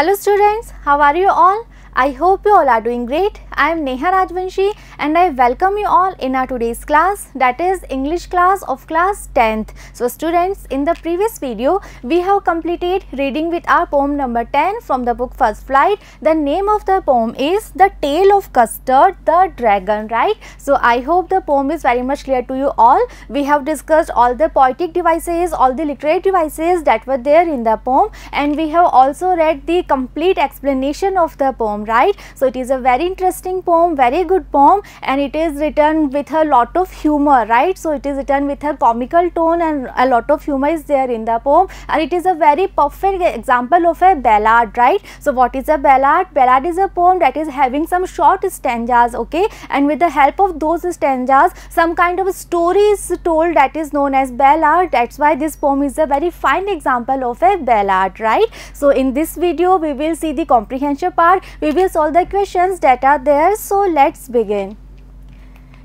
Hello students, how are you all? I hope you all are doing great. I am Neha Rajvanshi and I welcome you all in our today's class, that is English class of class 10th. So students, in the previous video we have completed reading with our poem number 10 from the book First Flight. The name of the poem is The Tale of Custard the Dragon, right? So I hope the poem is very much clear to you all. We have discussed all the poetic devices, all the literary devices that were there in the poem, and we have also read the complete explanation of the poem, right? So it is a very interesting poem, very good poem, and it is written with a lot of humor, right? So it is written with a comical tone and a lot of humor is there in the poem, and it is a very perfect example of a ballad, right? So what is a ballad? Ballad is a poem that is having some short stanzas, okay, and with the help of those stanzas some kind of story is told, that is known as ballad. That's why this poem is a very fine example of a ballad, right? So in this video we will see the comprehension part, we will solve the questions that are there. So let's begin.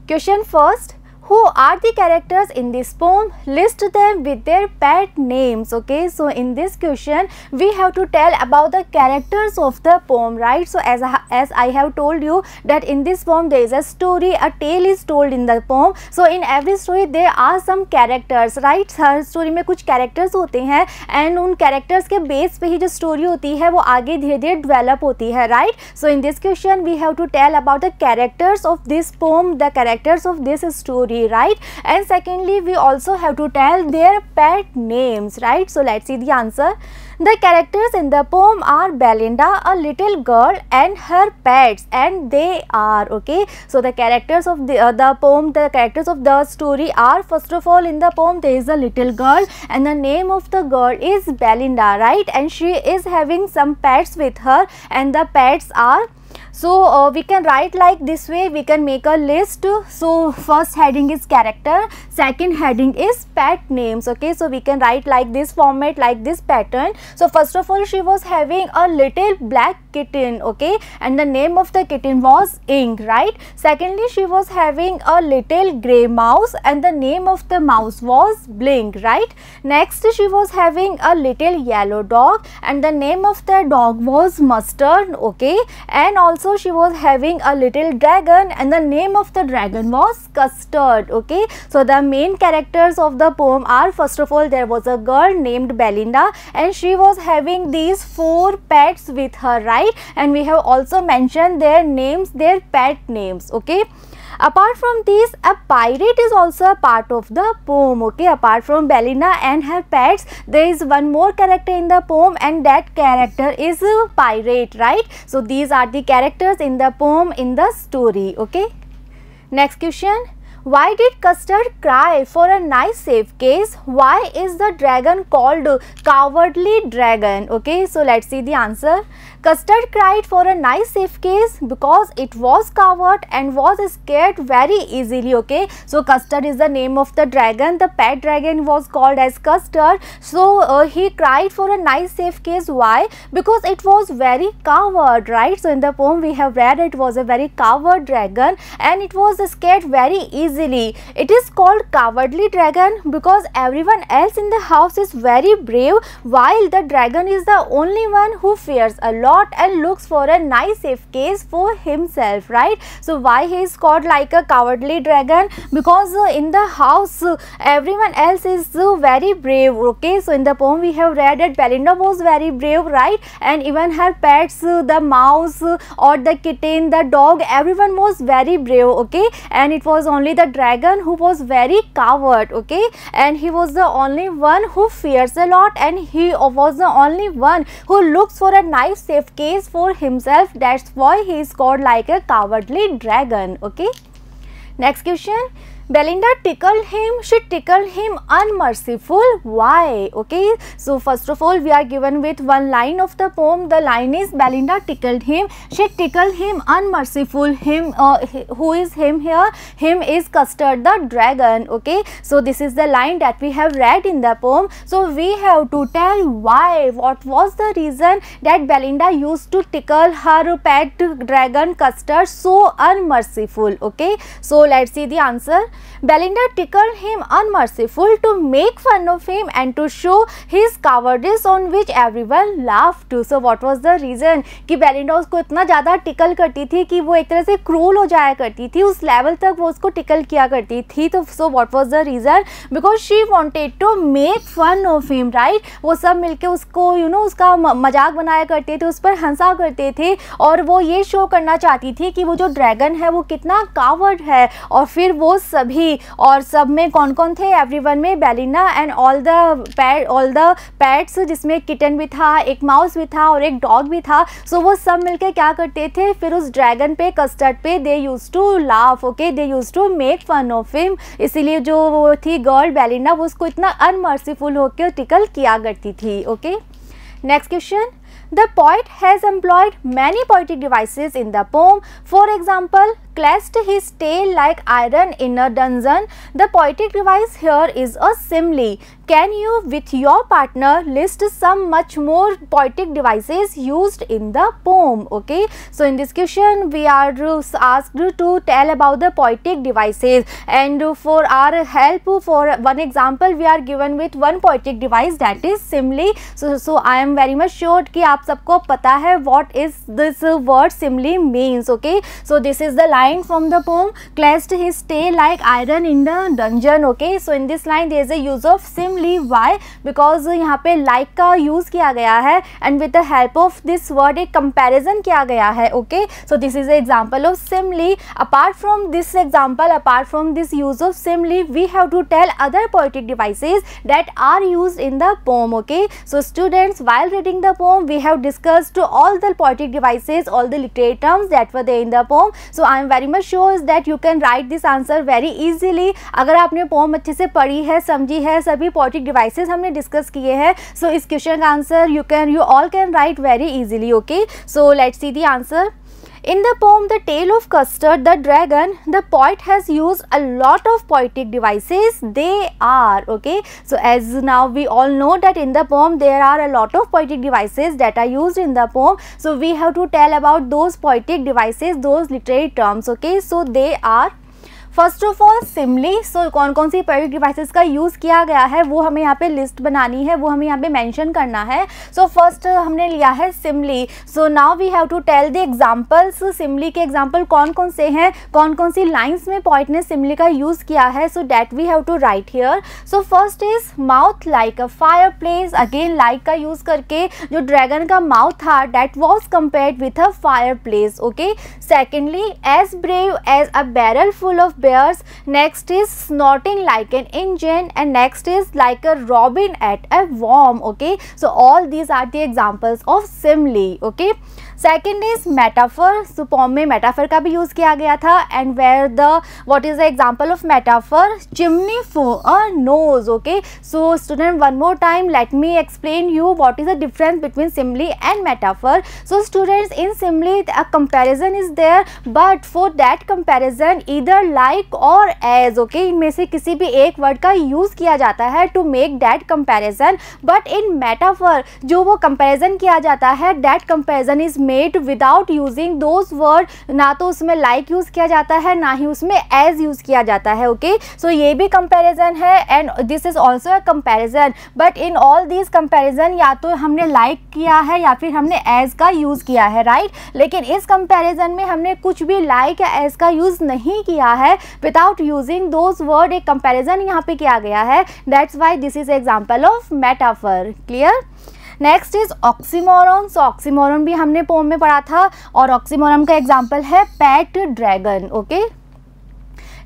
Question first. Who are the characters in this poem? List them with their pet names, okay? So in this question we have to tell about the characters of the poem, right? So as I have told you that in this poem there is a story, a tale is told in the poem. So in every story there are some characters, right? Her story में कुछ characters होते हैं and उन characters के base पे ही जो story होती है वो आगे धीरे धीरे develop होती है, right? So in this question we have to tell about the characters of this poem, the characters of this story, right? And secondly we also have to tell their pet names, right? So let's see the answer. The characters in the poem are Belinda, a little girl, and her pets, and they are, okay. So the characters of the poem, the characters of the story are, first of all, in the poem there is a little girl and the name of the girl is Belinda, right? And she is having some pets with her and the pets are, so we can write like this way, we can make a list. So first heading is character, second heading is pet names, okay. So we can write like this format, like this pattern. So first of all she was having a little black kitten, okay, and the name of the kitten was Ink, right? Secondly she was having a little grey mouse and the name of the mouse was Blink, right? Next she was having a little yellow dog and the name of the dog was Mustard, okay. And also she was having a little dragon and the name of the dragon was Custard, okay. So the main characters of the poem are, first of all there was a girl named Belinda and she was having these 4 pets with her, right? And we have also mentioned their names, their pet names, okay. Apart from these, a pirate is also a part of the poem, okay. Apart from Belinda and her pets, there is one more character in the poem and that character is a pirate, right? So these are the characters in the poem, in the story, okay. Next question. Why did Custard cry for a nice safe case? Why is the dragon called Cowardly Dragon? Okay, so let's see the answer. Custard cried for a nice safe case because it was coward and was scared very easily, okay. So Custard is the name of the dragon, the pet dragon was called as Custard. So he cried for a nice safe case. Why? Because it was very coward, right? So in the poem we have read it was a very coward dragon and it was scared very easily. It is called Cowardly Dragon because everyone else in the house is very brave while the dragon is the only one who fears a lot and looks for a nice safe case for himself, right? So why he is called like a cowardly dragon? Because in the house everyone else is very brave, okay. So in the poem we have read that Belinda was very brave, right? And even her pets, the mouse or the kitten, the dog, everyone was very brave, okay. And it was only the dragon who was very coward, okay. And he was the only one who fears a lot and he was the only one who looks for a nice safe case for himself. That's why he is called like a cowardly dragon, okay. Next question. Belinda tickled him, she tickled him unmerciful. Why? Okay, so first of all we are given with one line of the poem. The line is Belinda tickled him, she tickled him unmerciful. Him, who is him here? Him is Custard the dragon, okay. So this is the line that we have read in the poem. So we have to tell why, what was the reason that Belinda used to tickle her pet dragon Custard so unmerciful, okay. So let's see the answer. Belinda tickled him unmerciful to make fun of him and to show his cowardice, on which everyone laughed too. So what was the reason कि Belinda उसको इतना ज़्यादा tackle करती थी कि वो एक तरह से क्रूल हो जाया करती थी, उस लेवल तक वो उसको टिकल किया करती थी. तो so what was the reason? Because she wanted to make fun of him, right. वो सब मिलके उसको उसका मजाक बनाया करते थे, उस पर हंसा करते थे, और वो ये शो करना चाहती थी कि वो जो ड्रैगन है वो कितना कावर्ड है. और फिर वो सभी, और सब में कौन कौन थे? एवरीवन में Belinda and all the pets, जिसमें किटन भी था, एक माउस भी था और एक डॉग भी था. सो वो सब मिलके क्या करते थे? फिर उस ड्रैगन पे, कस्टर्ड पे, they used to laugh, okay, they used to make fun of him. इसीलिए जो वो थी गर्ल बेलिंडा, वो उसको इतना अनमर्सीफुल होकर टिकल किया करती थी. Okay, next question. The poet has employed many poetic devices in the poem. For example, clashed his tail like iron in a dungeon. The poetic device here is a simile. Can you, with your partner, list some much more poetic devices used in the poem? Okay, so in this question we are asked to tell about the poetic devices, and for our help, for one example, we are given with one poetic device, that is simile. So I am very much sure कि आप सबको पता है what is this word simile means. Okay, so this is the line from the poem. Clashed his tail like iron in the dungeon. Okay, so in this line there is a use of simile. Why? Because यहाँ पे like का use किया गया है, and with the help of this word एक comparison किया गया है. Okay, so this is an example of simile. Apart from this example, apart from this use of simile, we have to tell other poetic devices that are used in the poem. Okay, so students, while reading the poem, we have discussed all the poetic devices, all the literary terms that were there in the poem. So I am very much sure that you can write this answer very easily. अगर आपने poem अच्छे से पढ़ी है, समझी है, सभी poetic devices हमने डिस्कस किए हैं, so इस क्वेश्चन का answer you all can write very easily. Okay, so let's see the answer. In the poem The Tale of Custard the Dragon, the poet has used a lot of poetic devices. They are, okay, so as now we all know that in the poem there are a lot of poetic devices that are used in the poem. So we have to tell about those poetic devices, those literary terms. Okay, so they are, first of all simile. So कौन कौन सी poetic devices का use किया गया है वो हमें यहाँ पे लिस्ट बनानी है, वो हमें यहाँ पे मेंशन करना है. सो फर्स्ट हमने लिया है simile. So now we have to tell the examples. Simile के एग्जांपल कौन कौन से हैं, कौन कौन सी लाइंस में पोएट ने सिमली का यूज़ किया है. So that we have to write here. So first is mouth like a fire place. Again like का यूज़ करके जो ड्रैगन का माउथ था that was compared with a fire place. Okay, secondly as brave as a barrel full of bears. Next is snorting like an engine, and next is like a robin at a worm. Okay, so all these are the examples of simile. Okay, second is metaphor. So poem में metaphor का भी use किया गया था, and where the what is the example of metaphor? Chimney for a nose. Okay, so student, one more time let me explain you what is the difference between simile and metaphor. So students, in simile a comparison is there, but for that comparison either like और as, okay, इनमें से किसी भी एक word का use किया जाता है to make that comparison. But in metaphor जो वो कंपैरिजन किया जाता है that comparison is made without using those word. ना तो उसमें लाइक यूज किया जाता है, ना ही उसमें एज यूज किया जाता है. ओके, सो ये भी कंपैरिजन है and this is also a comparison. But in all these comparison या तो हमने लाइक किया है या फिर हमने एज का यूज किया है, राइट. लेकिन इस कंपैरिजन में हमने कुछ भी लाइक या एज का यूज नहीं किया है. विदाउट यूजिंग दोज वर्ड एक कंपैरिजन यहाँ पे किया गया है. That's why this is example of metaphor. Clear. Next is oxymoron. So oxymoron भी हमने पोम में पढ़ा था, और ऑक्सीमोरन का एग्जाम्पल है pet dragon. Okay,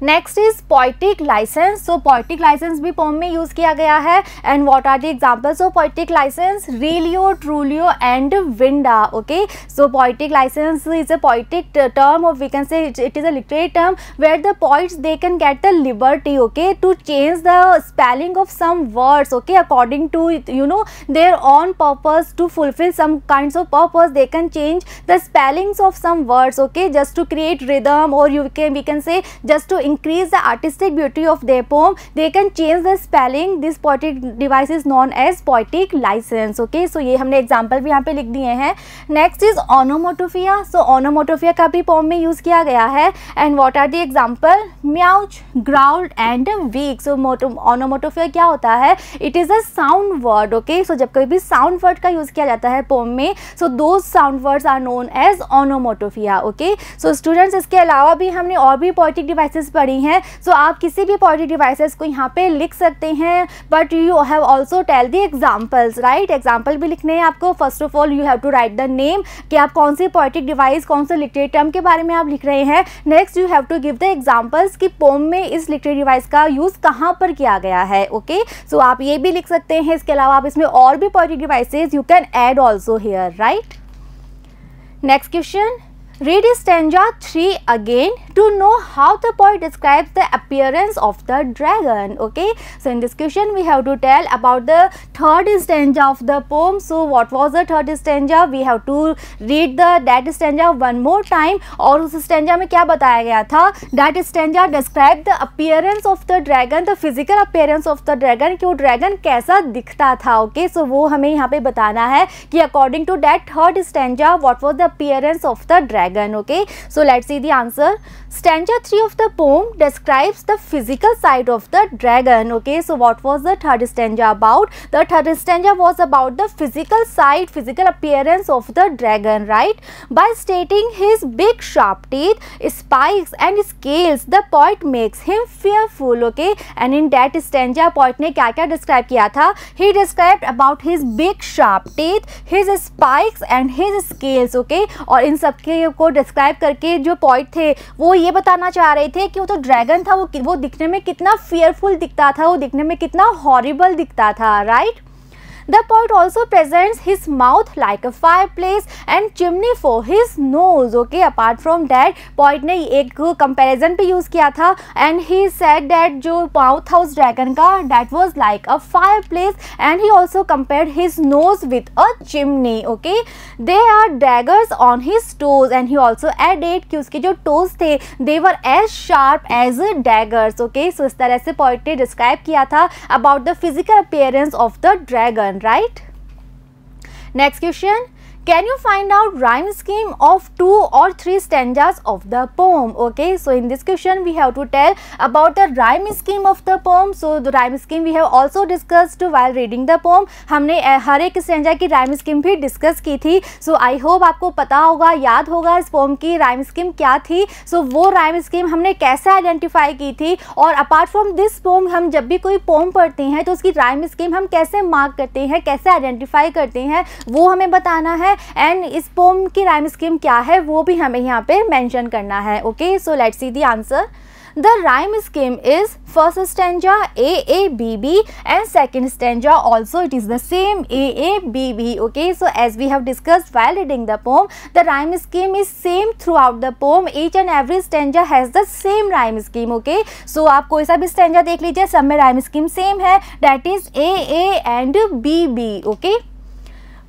next is poetic licence. So poetic licence भी पोम में यूज किया गया है, and what are the examples of poetic licence? Realio, trulio and winda. Okay, so poetic licence is a poetic term, और we can say it is a literary term where the poets they can get the liberty, okay, to change the spelling of some words, okay, according to their own purpose, to fulfill some kinds of purpose. They can change the spellings of some words, okay, just to create rhythm, or we can say just to increase the artistic beauty of their poem, they can change the spelling. This poetic device is known as poetic license. Okay, so ये हमने example भी यहाँ पे लिख दिए हैं. Next is onomatopoeia. So onomatopoeia का भी पोम में यूज़ किया गया है. And what are the example? Meowch, growled and weeck. So onomatopoeia क्या होता है? It is a sound word. Okay, so जब कोई भी साउंड वर्ड का यूज़ किया जाता है पोम में, so those sound words are known as onomatopoeia. Okay, so students इसके अलावा भी हमने और भी पोएटिक डिवाइसेस पढ़ी हैं. सो आप किसी भी पोएटिक डिवाइसेस को यहाँ पे लिख सकते हैं, but you have also tell the examples. Right, example भी लिखने हैं आपको. First of all you have to write the name कि आप कौन सी पोएटिक डिवाइस, कौन से लिटरेरी टर्म के बारे में आप लिख रहे हैं. Next you have to give the examples कि पोम में इस लिटरेरी डिवाइस का यूज़ कहाँ पर किया गया है. ओके, सो आप ये भी लिख सकते हैं. इसके अलावा आप इसमें और भी poetic devices you can add also here. Right, next question. Read stanza 3 again to know how the poet describes the appearance of the dragon. Okay, so in this question we have to tell about the third stanza of the poem. So what was the third stanza? We have to read that stanza one more time. और उस stanza में क्या बताया गया था? That stanza describe the appearance of the dragon, the physical appearance of the dragon, कि वो dragon कैसा दिखता था. Okay, so वो हमें यहाँ पे बताना है कि according to that third stanza what was the appearance of the dragon. Okay, so let's see the answer. Stanza 3 of the poem describes the physical side of the dragon. Okay, so what was the third stanza about? The third stanza was about the physical side, physical appearance of the dragon. Right, by stating his big sharp teeth, spikes and scales, the poet makes him fearful. Okay, and in that stanza poet ने क्या क्या describe किया था? He described about his big sharp teeth, his spikes and his scales. Okay, और इन सब के को describe करके जो पॉइंट थे वो ये बताना चाह रहे थे कि वो तो ड्रैगन था, वो दिखने में कितना फियरफुल दिखता था, वो दिखने में कितना हॉरिबल दिखता था. Right, The poet also presents his mouth like a fireplace and chimney for his nose. Okay, apart from that, poet ने एक comparison पे use किया था and he said that जो mouth था उस dragon का that was like a fireplace and he also compared his nose with a chimney. Okay, there are daggers on his toes and he also added कि उसके जो toes थे they were as sharp as daggers. Okay, so इस तरह से poet ने describe किया था about the physical appearance of the dragon. Right, next question. Can you find out rhyme scheme of 2 or 3 stanzas of the poem? Okay, so in this question we have to tell about the rhyme scheme of the poem. So the rhyme scheme we have also discussed while reading the poem. हमने हर एक stanza की rhyme scheme भी discuss की थी. So I hope आपको पता होगा, याद होगा इस poem की rhyme scheme क्या थी. So वो rhyme scheme हमने कैसे identify की थी, और apart from this poem हम जब भी कोई poem पढ़ते हैं तो उसकी rhyme scheme हम कैसे mark करते हैं, कैसे identify करते हैं, वो हमें बताना है. एंड इस पोम की राइम स्कीम क्या है वो भी हमें यहाँ पे मेंशन करना है. Okay, so let's see the answer. The rhyme scheme is first stanza A A B B and second stanza also it is the same A A B B. Okay, so as we have discussed while reading the poem, the rhyme scheme is same throughout the poem. Each and every stanza has the same rhyme scheme. Okay, so आप कोई सा भी stanza देख लीजिए, सब में rhyme scheme same है, that is A A and B B. Okay,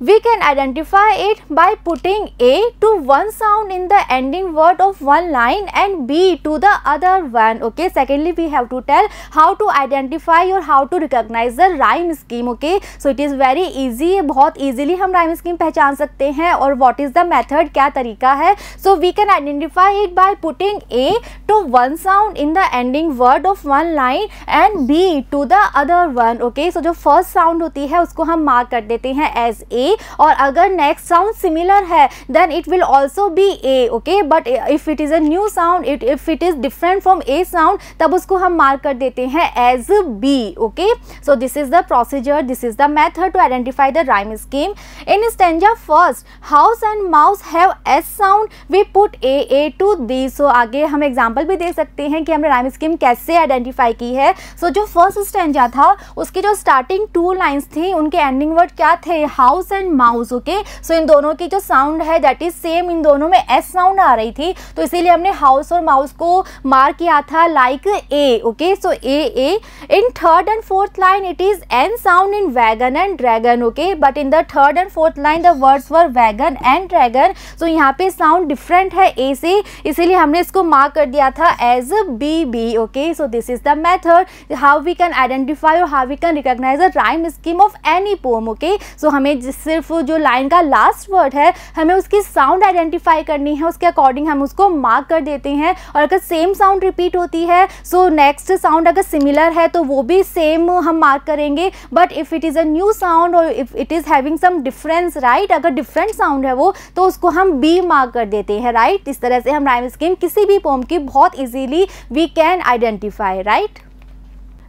we can identify it by putting A to one sound in the ending word of one line and B to the other one. Okay, secondly we have to tell how to identify or how to recognize the rhyme scheme. Okay, so it is very easy, बहुत easily हम rhyme scheme पहचान सकते हैं. और what is the method, क्या तरीका है? So we can identify it by putting A to one sound in the ending word of one line and B to the other one. Okay, so जो first sound होती है उसको हम mark कर देते हैं as A, और अगर नेक्स्ट साउंड सिमिलर है then it will also be A. Okay, but if it is a new sound, if it is different from A sound, तब उसको हम मार्क कर देते हैं as B. Okay, so this is the procedure, this is the method to identify the rhyme scheme. In stanza first house and mouse have S sound, we put A A to the. So आगे हम example भी देख सकते हैं कि हमने rhyme scheme कैसे identify की है. जो फर्स्ट स्टैंजा था उसकी जो स्टार्टिंग 2 लाइन्स थी उनके एंडिंग वर्ड क्या थे? House and mouse, okay. So in दोनों की जो साउंड है दैट इज सेम, इन दोनों में एस साउंड आ रही थी, तो इसीलिए हमने हाउस और माउस को मार्क किया था like A, okay. So A. In third and fourth line it is N sound in wagon and dragon, okay, but in the third and fourth line the words were wagon and dragon. So यहाँ पे sound different है ए से, इसीलिए हमने इसको mark कर दिया था as B, okay. So this is the method how we can identify और how we can recognise the rhyme scheme of any poem, okay. So हमें सिर्फ जो लाइन का लास्ट वर्ड है हमें उसकी साउंड आइडेंटिफाई करनी है, उसके अकॉर्डिंग हम उसको मार्क कर देते हैं, और अगर सेम साउंड रिपीट होती है सो नेक्स्ट साउंड अगर सिमिलर है तो वो भी सेम हम मार्क करेंगे, but if it is a new sound और if it is having some difference, right, अगर डिफरेंट साउंड है वो तो उसको हम बी मार्क कर देते हैं, राइट। इस तरह से हम राइम स्कीम किसी भी पोम की बहुत easily we can identify, right.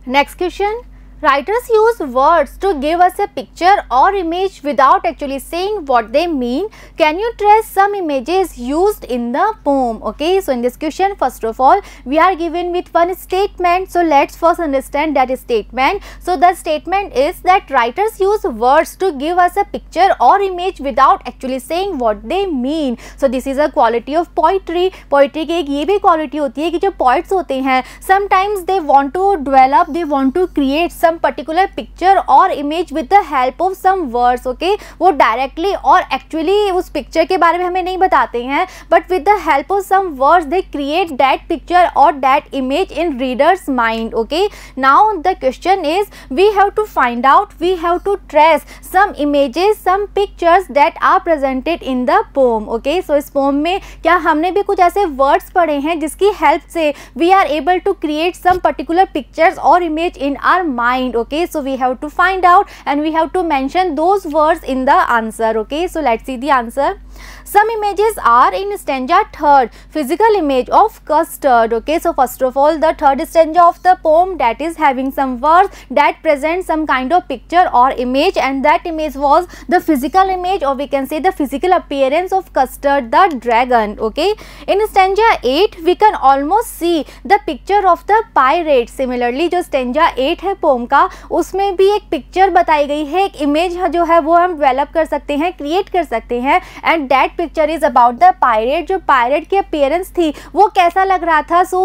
Next question, writers use words to give us a picture or image without actually saying what they mean. Can you trace some images used in the poem? Okay, so in this question first of all we are given with one statement, so let's first understand that statement. So the statement is that writers use words to give us a picture or image without actually saying what they mean. So this is a quality of poetry. Poetry की एक ये भी quality होती है कि जो poets होते हैं sometimes they want to develop, they want to create some particular picture or image with the help of some words, okay। वो directly और actually उस picture के बारे में हमें नहीं बताते हैं, but with the help of some words they create that picture or that image in reader's mind, okay। Now the question is we have to find out, we have to trace some images, some pictures that are presented in the poem, okay। So इस poem में क्या हमने भी कुछ ऐसे words पढ़े हैं जिसकी help से we are able to create some particular pictures or image in our mind, okay। So we have to find out and we have to mention those words in the answer, okay। So let's see the answer. Some images are in stanza third, physical image of custard, okay। So first of all the third stanza of the poem that is having some words that present some kind of picture or image, and that image was the physical image or we can say the physical appearance of Custard the dragon, okay। In stanza 8 we can almost see the picture of the pirate. Similarly जो stanza 8 है poem का उसमें भी एक picture बताई गई है, एक image जो है वो हम develop कर सकते हैं, create कर सकते हैं, and that picture is about the pirate. जो pirate की appearance थी वो कैसा लग रहा था, so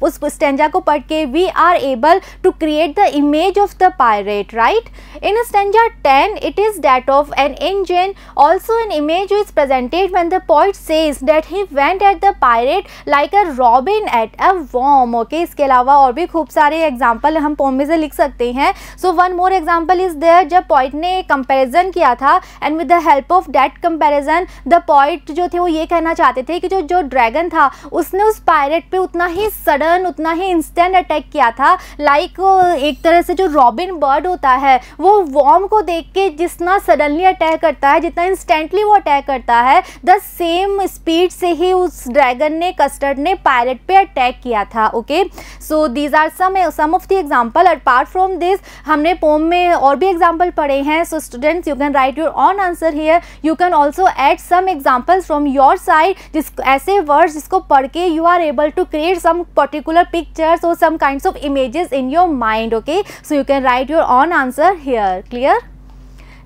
उस stanza को पढ़ के we are able to create the image of the pirate, right। In stanza 10 it is that of an engine. Also an image is presented when the poet says that he went at the pirate like a robin at a worm, okay। इसके अलावा और भी खूब सारे example हम pome में से लिख सकते हैं। So one more example is there, जब पोइट ने कंपैरिजन किया था and with the help of that comparison the poet जो थे वो ये कहना चाहते थे कि जो ड्रैगन था उसने उस पायरेट पे उतना ही सडन, उतना ही इंस्टेंट अटैक किया था, लाइक एक तरह से जो रॉबिन बर्ड होता है वो वॉर्म को देख के जितना सडनली अटैक करता है, जितना इंस्टेंटली वो अटैक करता है, द सेम स्पीड से ही उस ड्रैगन ने, कस्टर्ड ने पायरेट पे अटैक किया था, okay. So these are some of the example. Apart from this हमने पोम में और भी एग्जाम्पल पढ़े हैं। So students you can write your own answer here, you can also add some examples from your side, जिस ऐसे words जिसको पढ़ के you are able to create some particular pictures और some kinds of images in your mind, okay. So you can write your own answer here, clear.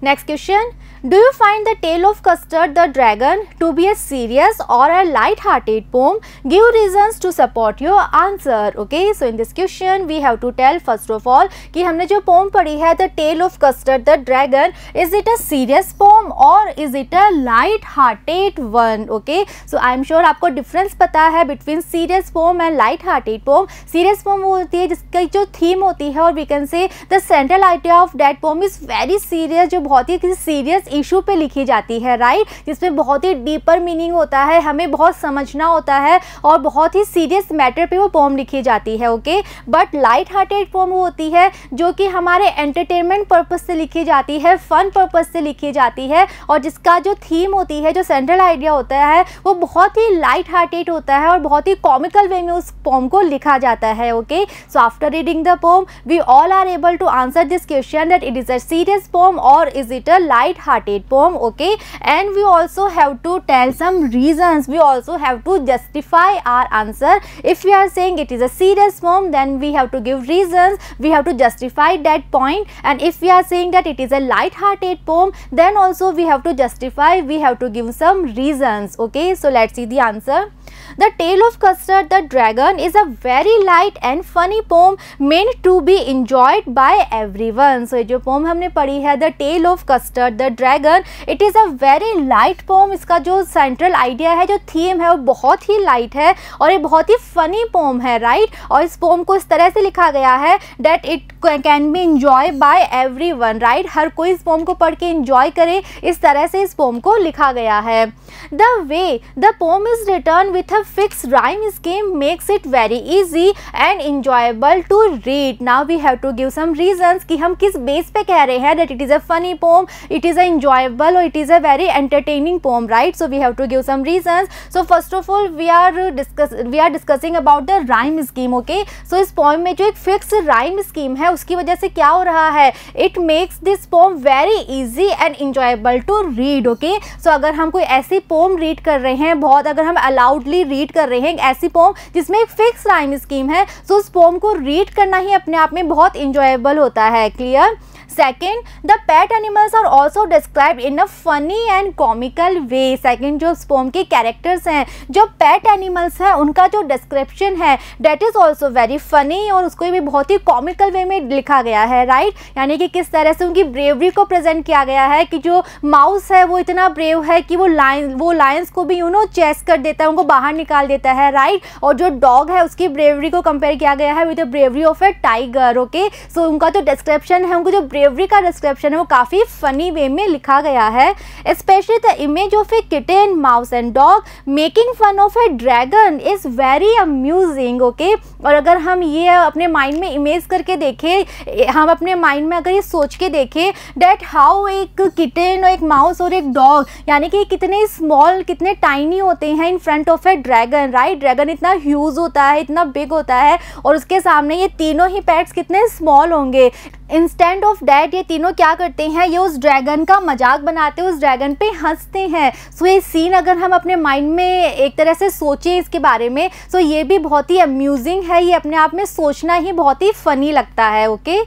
Next question, do you find the tale of Custard the dragon to be a serious or a light-hearted poem? Give reasons to support your answer, okay। So in this question we have to tell first of all कि हमने जो poem पढ़ी है the tale of Custard the dragon, is it a serious poem or is it a light-hearted one, okay। So I am sure आपको difference पता है between serious poem and light-hearted poem। Serious poem वो होती है जिसकी जो theme होती है और we can say the central idea of that poem is very serious, जो बहुत ही किसी serious इशू पे लिखी जाती है, राइट, जिसमें बहुत ही डीपर मीनिंग होता है, हमें बहुत समझना होता है और बहुत ही सीरियस मैटर पे वो पोम लिखी जाती है, okay. But light hearted poem वो होती है जो कि हमारे एंटरटेनमेंट पर्पस से लिखी जाती है, फन पर्पस से लिखी जाती है, और जिसका जो थीम होती है, जो सेंट्रल आइडिया होता है वो बहुत ही लाइट हार्टेड होता है और बहुत ही कॉमिकल वे में उस पोम को लिखा जाता है, okay. So after reading the poem we all are able to answer this question that it is a serious poem और is it a light hearted hearted poem, okay, and we also have to tell some reasons, we also have to justify our answer. If we are saying it is a serious poem, then we have to give reasons, we have to justify that point. And if we are saying that it is a light hearted poem, then also we have to justify, we have to give some reasons, okay. So let's see the answer. The Tale of Custard the Dragon is a very light and funny poem meant to be enjoyed by everyone. So ये जो poem हमने पढ़ी है The Tale of Custard the Dragon, it is a very light poem. इसका जो central idea है, जो theme है, वो बहुत ही light है और ये बहुत ही funny poem है, right? और इस poem को इस तरह से लिखा गया है that it can be enjoyed by everyone, right? हर कोई इस poem को पढ़ के enjoy करे, इस तरह से इस poem को लिखा गया है. The way the poem is written with a fixed rhyme scheme makes it very easy and enjoyable to read. Now we have to give some reasons कि हम किस base पे कह रहे हैं that it is a funny poem, it is a enjoyable or it is a very entertaining poem, right? So we have to give some reasons. So first of all we are discussing about the rhyme scheme, okay? So इस poem में जो एक fixed rhyme scheme है, उसकी वजह से क्या हो रहा है, it makes this poem very easy and enjoyable to read, okay? So अगर हम कोई ऐसी poem read कर रहे हैं, बहुत अगर हम loudly read कर रहे हैं ऐसी पोम जिसमें एक फिक्स राइम स्कीम है, तो उस पोम को रीड करना ही अपने आप में बहुत इंजॉयबल होता है. Clear? Second, the pet animals are also described in a funny and comical way. Second, जो पोम के कैरेक्टर्स हैं, जो पेट एनिमल्स हैं, उनका जो डिस्क्रिप्शन है that is also very funny और उसको भी बहुत ही कॉमिकल वे में लिखा गया है, राइट? यानी कि किस तरह से उनकी ब्रेवरी को प्रेजेंट किया गया है कि जो माउस है वो इतना ब्रेव है कि वो लायंस को भी चेस कर देता है, उनको बाहर निकाल देता है, राइट? और जो डॉग है उसकी ब्रेवरी को कंपेयर किया गया है with the bravery of a tiger, okay? So उनका जो डिस्क्रिप्शन है, उनको जो ब्रेवरी का डिस्क्रिप्शन है वो काफ़ी फनी वे में लिखा गया है. Specially the image of a kitten, mouse and dog making fun of a dragon is very amusing, okay? और अगर हम ये अपने माइंड में इमेज करके देखें, हम अपने माइंड में अगर ये सोच के देखें डैट हाउ एक किटन और एक माउस और एक डॉग, यानी कि कितने स्मॉल, कितने टाइनी होते हैं in front of a dragon, right? Dragon इतना ह्यूज होता है, इतना बिग होता है और उसके सामने ये तीनों ही पेट्स कितने स्मॉल होंगे. इंस्टेंट ऑफ डैट ये तीनों क्या करते हैं, ये उस ड्रैगन का मजाक बनाते हैं, उस ड्रैगन पे हंसते हैं. सो ये सीन अगर हम अपने माइंड में एक तरह से सोचें इसके बारे में, सो ये भी बहुत ही अम्यूजिंग है, ये अपने आप में सोचना ही बहुत ही फनी लगता है, okay?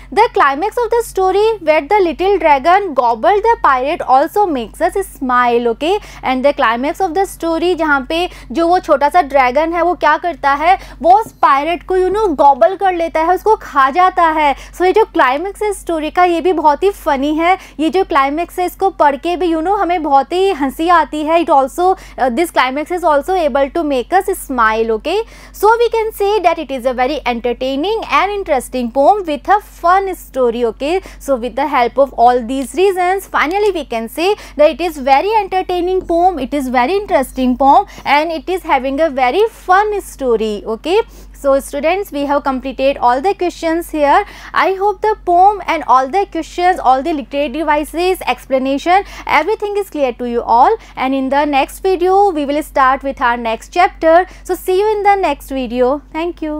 The climax of the story where the little dragon gobbled the pirate also makes us smile, okay? And the climax of the story जहाँ पे जो वो छोटा सा ड्रैगन है वो क्या करता है, वो उस पायरेट को गॉबल कर लेता है, उसको खा जाता है. सो ये जो क्लाइमेक्स है स्टोरी का ये भी बहुत ही फनी है. ये जो क्लाइमेक्स है इसको पढ़ के भी हमें बहुत ही हंसी आती है. It also this climax is also able to make us smile, okay? So we can say that it is a very entertaining and interesting poem with a fun story, okay? So with the help of all these reasons, finally we can say that it is very entertaining poem, it is very interesting poem and it is having a very fun story, okay? So students, we have completed all the questions here. I hope the poem and all the questions, all the literary devices, explanation, everything is clear to you all. And in the next video, we will start with our next chapter. So see you in the next video. Thank you.